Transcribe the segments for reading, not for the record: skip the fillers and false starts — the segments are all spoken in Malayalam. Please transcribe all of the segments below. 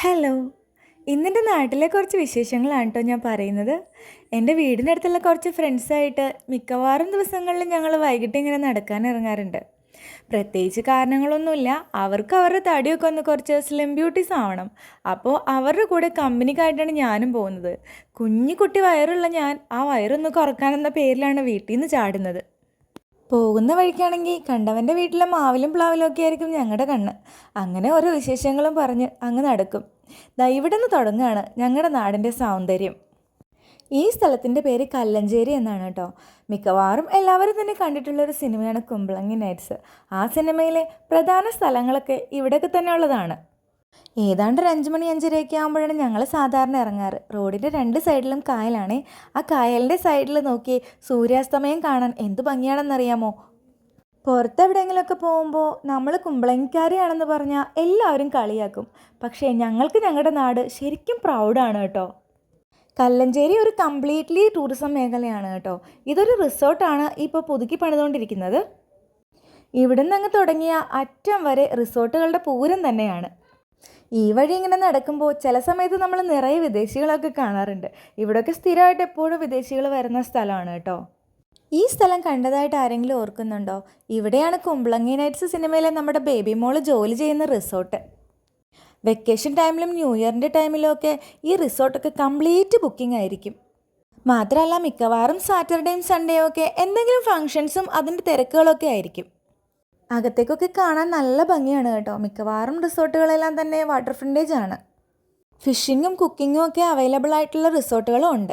ഹലോ. ഇന്നെൻ്റെ നാട്ടിലെ കുറച്ച് വിശേഷങ്ങളാണ് കേട്ടോ ഞാൻ പറയുന്നത്. എൻ്റെ വീടിനടുത്തുള്ള കുറച്ച് ഫ്രണ്ട്സായിട്ട് മിക്കവാറും ദിവസങ്ങളിൽ ഞങ്ങൾ വൈകിട്ട് ഇങ്ങനെ നടക്കാൻ ഇറങ്ങാറുണ്ട്. പ്രത്യേകിച്ച് കാരണങ്ങളൊന്നുമില്ല. അവർക്ക് അവരുടെ തടിയൊക്കെ ഒന്ന് കുറച്ച് സ്ലിം ബ്യൂട്ടീസ് ആവണം. അപ്പോൾ അവരുടെ കൂടെ കമ്പനിക്കായിട്ടാണ് ഞാനും പോകുന്നത്. കുഞ്ഞു കുട്ടി വയറുള്ള ഞാൻ ആ വയറൊന്ന് കുറക്കാനെന്ന പേരിലാണ് വീട്ടിൽ നിന്ന് ചാടുന്നത്. പോകുന്ന വഴിക്കാണെങ്കിൽ കണ്ടവൻ്റെ വീട്ടിലെ മാവിലും പ്ലാവിലും ഒക്കെ ആയിരിക്കും ഞങ്ങളുടെ കണ്ണ്. അങ്ങനെ ഓരോ വിശേഷങ്ങളും പറഞ്ഞ് അങ്ങ് നടക്കും. ദാ ഇവിടെ നിന്ന് തുടങ്ങുകയാണ് ഞങ്ങളുടെ നാടിൻ്റെ സൗന്ദര്യം. ഈ സ്ഥലത്തിൻ്റെ പേര് കല്ലഞ്ചേരി എന്നാണ് കേട്ടോ. മിക്കവാറും എല്ലാവരും തന്നെ കണ്ടിട്ടുള്ളൊരു സിനിമയാണ് കുമ്പളങ്ങി നൈറ്റ്സ്. ആ സിനിമയിലെ പ്രധാന സ്ഥലങ്ങളൊക്കെ ഇവിടെയൊക്കെ തന്നെ ഉള്ളതാണ്. ഏതാണ്ട് ഒരു 5 മണി 5:30 ആകുമ്പോഴാണ് ഞങ്ങൾ സാധാരണ ഇറങ്ങാറ്. റോഡിൻ്റെ രണ്ട് സൈഡിലും കായലാണേ. ആ കായലിൻ്റെ സൈഡിൽ നോക്കി സൂര്യാസ്തമയം കാണാൻ എന്ത് ഭംഗിയാണെന്നറിയാമോ. പുറത്തെവിടെയെങ്കിലുമൊക്കെ പോകുമ്പോൾ നമ്മൾ കുമ്പളങ്ങിക്കാരിയാണെന്ന് പറഞ്ഞാൽ എല്ലാവരും കളിയാക്കും. പക്ഷേ ഞങ്ങൾക്ക് ഞങ്ങളുടെ നാട് ശരിക്കും പ്രൗഡാണ് കേട്ടോ. കല്ലഞ്ചേരി ഒരു കംപ്ലീറ്റ്ലി ടൂറിസം മേഖലയാണ് കേട്ടോ. ഇതൊരു റിസോർട്ടാണ് ഇപ്പോൾ പുതുക്കി പണിതുകൊണ്ടിരിക്കുന്നത്. ഇവിടുന്ന് അങ്ങ് തുടങ്ങിയ അറ്റം വരെ റിസോർട്ടുകളുടെ പൂരം തന്നെയാണ്. ഈ വഴി ഇങ്ങനെ നടക്കുമ്പോൾ ചില സമയത്ത് നമ്മൾ നിറയെ വിദേശികളൊക്കെ കാണാറുണ്ട്. ഇവിടെയൊക്കെ സ്ഥിരമായിട്ട് എപ്പോഴും വിദേശികൾ വരുന്ന സ്ഥലമാണ് കേട്ടോ. ഈ സ്ഥലം കണ്ടതായിട്ട് ആരെങ്കിലും ഓർക്കുന്നുണ്ടോ? ഇവിടെയാണ് കുമ്പളങ്ങി നൈറ്റ്സ് സിനിമയിലെ നമ്മുടെ ബേബി മോള് ജോലി ചെയ്യുന്ന റിസോർട്ട്. വെക്കേഷൻ ടൈമിലും ന്യൂ ഇയറിൻ്റെ ടൈമിലും ഒക്കെ ഈ റിസോർട്ടൊക്കെ കംപ്ലീറ്റ് ബുക്കിംഗ് ആയിരിക്കും. മാത്രമല്ല മിക്കവാറും സാറ്റർഡേയും സൺഡേയും ഒക്കെ എന്തെങ്കിലും ഫങ്ഷൻസും അതിൻ്റെ തിരക്കുകളൊക്കെ ആയിരിക്കും. അകത്തേക്കൊക്കെ കാണാൻ നല്ല ഭംഗിയാണ് കേട്ടോ. മിക്കവാറും റിസോർട്ടുകളെല്ലാം തന്നെ വാട്ടർ ഫ്രണ്ടേജ് ആണ്. ഫിഷിങ്ങും കുക്കിങ്ങും ഒക്കെ അവൈലബിൾ ആയിട്ടുള്ള റിസോർട്ടുകളും ഉണ്ട്.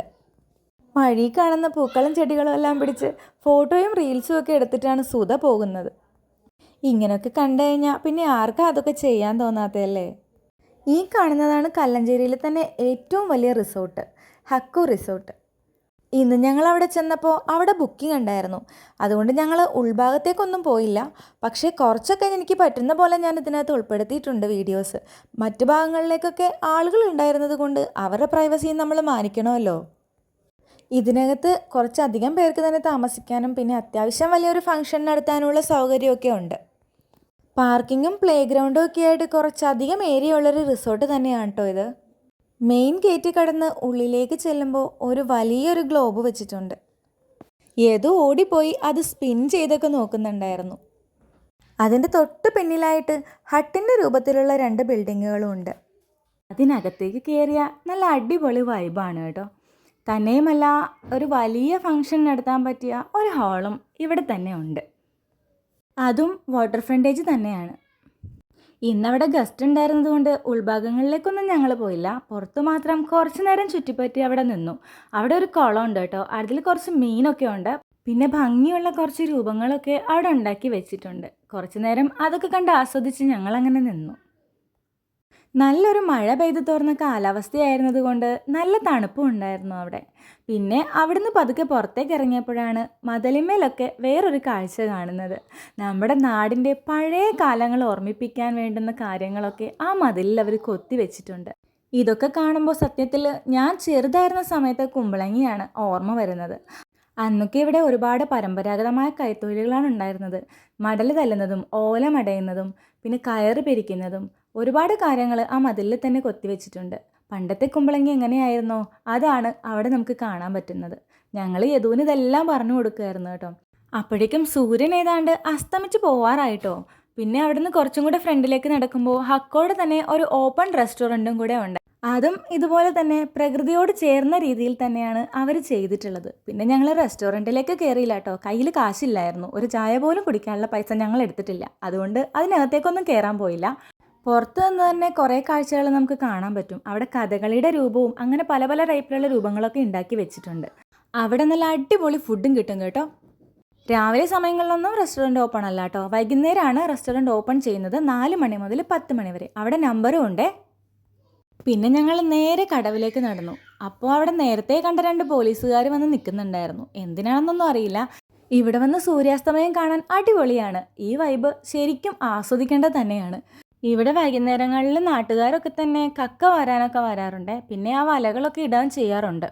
വഴി കാണുന്ന പൂക്കളും ചെടികളും എല്ലാം പിടിച്ച് ഫോട്ടോയും റീൽസും ഒക്കെ എടുത്തിട്ടാണ് സുധ പോകുന്നത്. ഇങ്ങനെയൊക്കെ കണ്ടു കഴിഞ്ഞാൽ പിന്നെ ആർക്കാ അതൊക്കെ ചെയ്യാൻ തോന്നാത്തതല്ലേ. ഈ കാണുന്നതാണ് കല്ലഞ്ചേരിയിൽ തന്നെ ഏറ്റവും വലിയ റിസോർട്ട്, ഹക്കു റിസോർട്ട്. ഇന്ന് ഞങ്ങൾ അവിടെ ചെന്നപ്പോൾ അവിടെ ബുക്കിംഗ് ഉണ്ടായിരുന്നു. അതുകൊണ്ട് ഞങ്ങൾ ഉൾഭാഗത്തേക്കൊന്നും പോയില്ല. പക്ഷേ കുറച്ചൊക്കെ എനിക്ക് പറ്റുന്ന പോലെ ഞാൻ ഇതിനകത്ത് ഉൾപ്പെടുത്തിയിട്ടുണ്ട് വീഡിയോസ്. മറ്റു ഭാഗങ്ങളിലേക്കൊക്കെ ആളുകൾ ഉണ്ടായിരുന്നത് കൊണ്ട് അവരുടെ പ്രൈവസിയും നമ്മൾ മാനിക്കണമല്ലോ. ഇതിനകത്ത് കുറച്ചധികം പേർക്ക് തന്നെ താമസിക്കാനും പിന്നെ അത്യാവശ്യം വലിയൊരു ഫംഗ്ഷൻ നടത്താനുള്ള സൗകര്യമൊക്കെ ഉണ്ട്. പാർക്കിങ്ങും പ്ലേ ഗ്രൗണ്ടും ഒക്കെ ആയിട്ട് കുറച്ചധികം ഏരിയ ഉള്ളൊരു റിസോർട്ട് തന്നെയാണ് കേട്ടോ ഇത്. മെയിൻ ഗേറ്റ് കടന്ന് ഉള്ളിലേക്ക് ചെല്ലുമ്പോൾ ഒരു വലിയൊരു ഗ്ലോബ് വെച്ചിട്ടുണ്ട്. ഏതോ ഓടിപ്പോയി അത് സ്പിൻ ചെയ്തൊക്കെ നോക്കുന്നുണ്ടായിരുന്നു. അതിൻ്റെ തൊട്ട് പിന്നിലായിട്ട് ഹട്ടിൻ്റെ രൂപത്തിലുള്ള 2 ബിൽഡിങ്ങുകളും ഉണ്ട്. അതിനകത്തേക്ക് കയറിയ നല്ല അടിപൊളി വൈബാണ് കേട്ടോ. തന്നെയുമല്ല ഒരു വലിയ ഫംഗ്ഷൻ നടത്താൻ പറ്റിയ ഒരു ഹാളും ഇവിടെ തന്നെ ഉണ്ട്. അതും വാട്ടർ ഫ്രണ്ടേജ് തന്നെയാണ്. ഇന്നവിടെ ഗസ്റ്റ് ഉണ്ടായിരുന്നത് കൊണ്ട് ഉൾഭാഗങ്ങളിലേക്കൊന്നും ഞങ്ങൾ പോയില്ല. പുറത്ത് മാത്രം കുറച്ച് നേരം ചുറ്റിപ്പറ്റി അവിടെ നിന്നു. അവിടെ ഒരു കുളം ഉണ്ട് കേട്ടോ. അതിൽ കുറച്ച് മീനൊക്കെ ഉണ്ട്. പിന്നെ ഭംഗിയുള്ള കുറച്ച് രൂപങ്ങളൊക്കെ അവിടെ ഉണ്ടാക്കി വെച്ചിട്ടുണ്ട്. കുറച്ച് നേരം അതൊക്കെ കണ്ട് ആസ്വദിച്ച് ഞങ്ങളങ്ങനെ നിന്നു. നല്ലൊരു മഴ പെയ്ത് തോർന്ന കാലാവസ്ഥയായിരുന്നത് കൊണ്ട് നല്ല തണുപ്പും ഉണ്ടായിരുന്നു അവിടെ. പിന്നെ അവിടുന്ന് പതുക്കെ പുറത്തേക്ക് ഇറങ്ങിയപ്പോഴാണ് മതിലിന്മേലൊക്കെ വേറൊരു കാഴ്ച കാണുന്നത്. നമ്മുടെ നാടിൻ്റെ പഴയ കാലങ്ങൾ ഓർമ്മിപ്പിക്കാൻ വേണ്ടുന്ന കാര്യങ്ങളൊക്കെ ആ മതിലിൽ അവർ കൊത്തി വെച്ചിട്ടുണ്ട്. ഇതൊക്കെ കാണുമ്പോൾ സത്യത്തിൽ ഞാൻ ചെറുതായിരുന്ന സമയത്ത് കുമ്പളങ്ങിയാണ് ഓർമ്മ വരുന്നത്. അന്നൊക്കെ ഇവിടെ ഒരുപാട് പരമ്പരാഗതമായ കൈത്തൊഴിലുകളാണ് ഉണ്ടായിരുന്നത്. മടൽ തല്ലുന്നതും ഓല മടയുന്നതും പിന്നെ കയറ് പിരിക്കുന്നതും ഒരുപാട് കാര്യങ്ങൾ ആ മതിലിൽ തന്നെ കൊത്തിവെച്ചിട്ടുണ്ട്. പണ്ടത്തെ കുമ്പളങ്ങി എങ്ങനെയായിരുന്നോ അതാണ് അവിടെ നമുക്ക് കാണാൻ പറ്റുന്നത്. ഞങ്ങൾ യദുവിന് ഇതെല്ലാം പറഞ്ഞു കൊടുക്കുമായിരുന്നു കേട്ടോ. അപ്പോഴേക്കും സൂര്യൻ ഏതാണ്ട് അസ്തമിച്ച് പോവാറായിട്ടോ. പിന്നെ അവിടുന്ന് കുറച്ചും കൂടെ ഫ്രണ്ടിലേക്ക് നടക്കുമ്പോൾ ഹക്കോടെ തന്നെ ഒരു ഓപ്പൺ റെസ്റ്റോറൻറ്റും കൂടെ ഉണ്ട്. അതും ഇതുപോലെ തന്നെ പ്രകൃതിയോട് ചേർന്ന രീതിയിൽ തന്നെയാണ് അവർ ചെയ്തിട്ടുള്ളത്. പിന്നെ ഞങ്ങൾ റെസ്റ്റോറൻറ്റിലേക്ക് കയറിയില്ല കേട്ടോ. കയ്യിൽ കാശില്ലായിരുന്നു. ഒരു ചായ പോലും കുടിക്കാനുള്ള പൈസ ഞങ്ങൾ എടുത്തിട്ടില്ല. അതുകൊണ്ട് അതിനകത്തേക്കൊന്നും കയറാൻ പോയില്ല. പുറത്ത് നിന്ന് തന്നെ കുറേ കാഴ്ചകൾ നമുക്ക് കാണാൻ പറ്റും. അവിടെ കഥകളിയുടെ രൂപവും അങ്ങനെ പല പല ടൈപ്പിലുള്ള രൂപങ്ങളൊക്കെ ഉണ്ടാക്കി വെച്ചിട്ടുണ്ട്. അവിടെ നല്ല അടിപൊളി ഫുഡും കിട്ടും കേട്ടോ. രാവിലെ സമയങ്ങളിലൊന്നും റെസ്റ്റോറൻറ്റ് ഓപ്പൺ അല്ല കേട്ടോ. വൈകുന്നേരമാണ് റെസ്റ്റോറൻറ്റ് ഓപ്പൺ ചെയ്യുന്നത്. 4 മണി മുതൽ 10 മണി വരെ. അവിടെ നമ്പറും ഉണ്ടേ. പിന്നെ ഞങ്ങൾ നേരെ കടവിലേക്ക് നടന്നു. അപ്പോൾ അവിടെ നേരത്തെ കണ്ട 2 പോലീസുകാർ വന്ന് നിൽക്കുന്നുണ്ടായിരുന്നു. എന്തിനാണെന്നൊന്നും അറിയില്ല. ഇവിടെ വന്ന് സൂര്യാസ്തമയം കാണാൻ അടിപൊളിയാണ്. ഈ വൈബ് ശരിക്കും ആസ്വദിക്കേണ്ടത് തന്നെയാണ്. ഇവിടെ വൈകുന്നേരങ്ങളിൽ നാട്ടുകാരൊക്കെ തന്നെ കക്ക വരാനൊക്കെ വരാറുണ്ട്. പിന്നെ ആ വലകളൊക്കെ ഇടാൻ ചെയ്യാറുണ്ട്.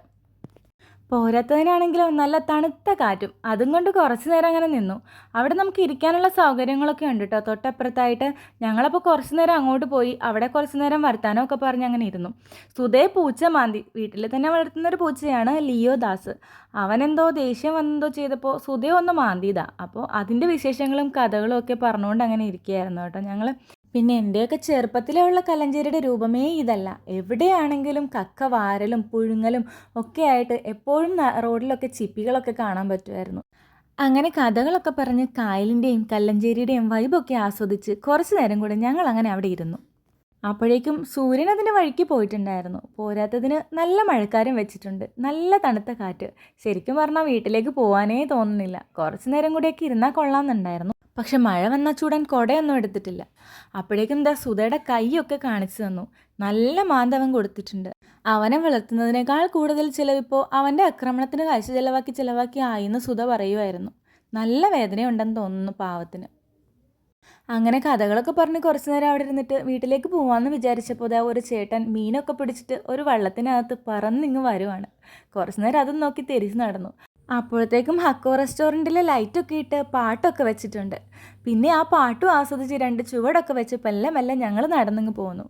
പോരാത്തതിനാണെങ്കിലോ നല്ല തണുത്ത കാറ്റും അതും കൊണ്ട് കുറച്ച് നേരം അങ്ങനെ നിന്നു. അവിടെ നമുക്ക് ഇരിക്കാനുള്ള സൗകര്യങ്ങളൊക്കെ ഉണ്ട് കേട്ടോ തൊട്ടപ്പുറത്തായിട്ട്. ഞങ്ങളപ്പോൾ കുറച്ച് നേരം അങ്ങോട്ട് പോയി അവിടെ കുറച്ച് നേരം വർത്താനമൊക്കെ പറഞ്ഞ് അങ്ങനെ ഇരുന്നു. സുധയെ പൂച്ച മാന്തി. വീട്ടിൽ തന്നെ വളർത്തുന്നൊരു പൂച്ചയാണ് ലിയോ ദാസ്. അവനെന്തോ ദേഷ്യം വന്നെന്തോ ചെയ്തപ്പോൾ സുധയെ ഒന്ന് മാന്തിയതാ. അപ്പോൾ അതിൻ്റെ വിശേഷങ്ങളും കഥകളും ഒക്കെ പറഞ്ഞുകൊണ്ട് അങ്ങനെ ഇരിക്കുകയായിരുന്നു കേട്ടോ ഞങ്ങൾ. പിന്നെ എൻ്റെയൊക്കെ ചെറുപ്പത്തിലുള്ള കലഞ്ചേരിയുടെ രൂപമേ ഇതല്ല. എവിടെയാണെങ്കിലും കക്ക വാരലും പുഴുങ്ങലും ഒക്കെ ആയിട്ട് എപ്പോഴും റോഡിലൊക്കെ ചിപ്പികളൊക്കെ കാണാൻ പറ്റുമായിരുന്നു. അങ്ങനെ കഥകളൊക്കെ പറഞ്ഞ് കായലിൻ്റെയും കല്ലഞ്ചേരിയുടെയും വൈബൊക്കെ ആസ്വദിച്ച് കുറച്ച് നേരം കൂടെ ഞങ്ങൾ അങ്ങനെ അവിടെ ഇരുന്നു. അപ്പോഴേക്കും സൂര്യൻ അതിൻ്റെ വഴിക്ക് പോയിട്ടുണ്ടായിരുന്നു. പോരാത്തതിന് നല്ല മഴക്കാരും വെച്ചിട്ടുണ്ട്, നല്ല തണുത്ത കാറ്റ്. ശരിക്കും പറഞ്ഞാൽ വീട്ടിലേക്ക് പോകാനേ തോന്നുന്നില്ല. കുറച്ച് നേരം കൂടെയൊക്കെ ഇരുന്നാൽ കൊള്ളാമെന്നുണ്ടായിരുന്നു. പക്ഷെ മഴ വന്ന ചൂടൻ കുടയൊന്നും എടുത്തിട്ടില്ല. അപ്പോഴേക്കും എന്താ സുധയുടെ കൈയൊക്കെ കാണിച്ചു തന്നു. നല്ല മാന്തവൻ കൊടുത്തിട്ടുണ്ട്. അവനെ വളർത്തുന്നതിനേക്കാൾ കൂടുതൽ ചിലവിപ്പോൾ അവൻ്റെ ആക്രമണത്തിന് കാശ് ചിലവാക്കി ആയിന്ന് സുധ പറയുമായിരുന്നു. നല്ല വേദനയുണ്ടെന്ന് തോന്നുന്നു പാവത്തിന്. അങ്ങനെ കഥകളൊക്കെ പറഞ്ഞ് കുറച്ച് നേരം അവിടെ ഇരുന്നിട്ട് വീട്ടിലേക്ക് പോകാമെന്ന് വിചാരിച്ചപ്പോൾ ഒരു ചേട്ടൻ മീനൊക്കെ പിടിച്ചിട്ട് ഒരു വള്ളത്തിനകത്ത് പറന്നിങ്ങ് വരുവാണ്. കുറച്ച് നേരം അതും നോക്കി തിരിച്ച് നടന്നു. അപ്പോഴത്തേക്കും ഹക്കോ റെസ്റ്റോറൻറ്റിലെ ലൈറ്റൊക്കെ ഇട്ട് പാട്ടൊക്കെ വെച്ചിട്ടുണ്ട്. പിന്നെ ആ പാട്ടും ആസ്വദിച്ച് 2 ചുവടൊക്കെ വെച്ച് മെല്ലെ മെല്ലെ ഞങ്ങൾ നടന്നിങ്ങ് പോന്നു.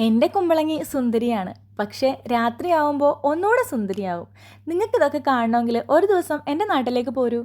എൻ്റെ കുമ്പളങ്ങി സുന്ദരിയാണ്, പക്ഷേ രാത്രിയാവുമ്പോൾ ഒന്നുകൂടെ സുന്ദരിയാവും. നിങ്ങൾക്കിതൊക്കെ കാണണമെങ്കിൽ ഒരു ദിവസം എൻ്റെ നാട്ടിലേക്ക് പോരൂ.